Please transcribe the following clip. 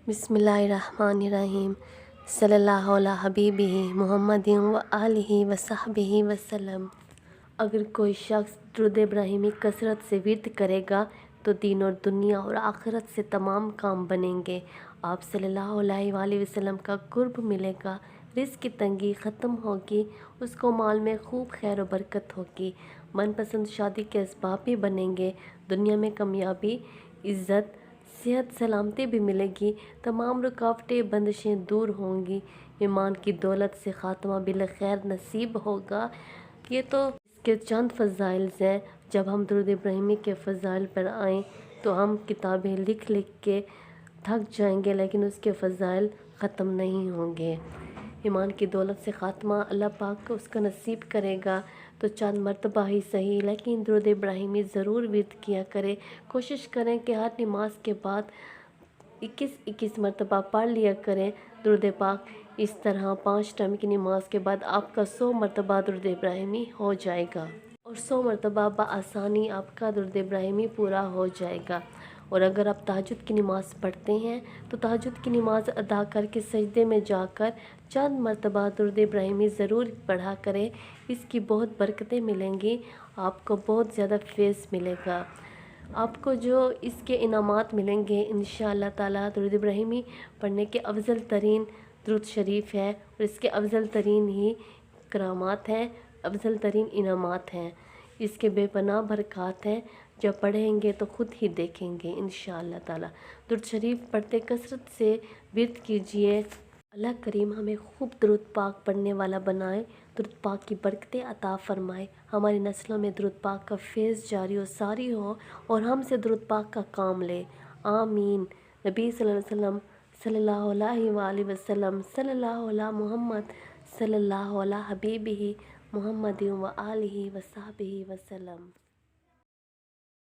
बिस्मिल्लाहिर्रहमानिर्रहीम सल्लल्लाहु अला हबीबिही मुहम्मदिन व आलिही व सहबिही वसल्लम। अगर कोई शख्स दुरूद इब्राहिमी कसरत से विर्द करेगा तो दीन और दुनिया और आखिरत से तमाम काम बनेंगे। आप सल्लल्लाहु अलैहि वसल्लम का कुर्ब मिलेगा, रिज़्क़ की तंगी ख़त्म होगी, उसको माल में खूब खैर और बरकत होगी, मनपसंद शादी के असबाब भी बनेंगे, दुनिया में कामयाबी, इज़्ज़त, सेहत सलामती भी मिलेगी, तमाम रुकावटें बंदिशें दूर होंगी, ईमान की दौलत से ख़ात्मा बिल खैर नसीब होगा। ये तो इसके चंद फ़ज़ाइल हैं। जब हम दुरूद इब्राहिमी के फ़ज़ाइल पर आएँ तो हम किताबें लिख लिख के थक जाएंगे, लेकिन उसके फ़ज़ाइल ख़त्म नहीं होंगे। ईमान की दौलत से ख़ात्मा अल्लाह पाक उसका नसीब करेगा तो चंद मरतबा ही सही, लेकिन दुरूद इब्राहिमी ज़रूर विर्द किया करें। कोशिश करें कि हर नमाज के बाद 21-21 मरतबा पढ़ लिया करें दुरूद पाक। इस तरह 5 टाइम की नमाज के बाद आपका 100 मरतबा दुरूद इब्राहिमी हो जाएगा और 100 मरतबा बआसानी आपका दुरूद इब्राहिमी पूरा हो जाएगा। और अगर आप तहज्जुद की नमाज़ पढ़ते हैं तो तहज्जुद की नमाज़ अदा करके सजदे में जाकर चंद मरतबा दुरूद इब्राहिमी ज़रूर पढ़ा करें। इसकी बहुत बरकतें मिलेंगी, आपको बहुत ज़्यादा फैज़ मिलेगा। आपको जो इसके इनामात मिलेंगे इंशाअल्लाह ताला। दुरूद इब्राहिमी पढ़ने के अफजल तरीन दुरूद शरीफ है और इसके अफजल तरीन ही करामात हैं, अफजल तरीन इनामात हैं, इसके बेपनाह बरक़ात हैं। जब पढ़ेंगे तो ख़ुद ही देखेंगे इंशाअल्लाह ताला। दुरूद शरीफ पढ़ते कसरत से विर्द कीजिए। अल्लाह करीम हमें खूब दुरूद पाक पढ़ने वाला बनाए, दुरूद पाक की बरकतें अता फ़रमाए, हमारी नस्लों में दुरूद पाक का फैज़ जारी और सारी हो और हमसे दुरूद पाक का काम ले। आमीन। नबी सल्लल्लाहु अलैहि वसल्लम सल्लल्लाहु अला मुहम्मद सल्लल्लाहु अला हबीबिही मुहम्मदिन व आलिही व सहबिही वसल्लम।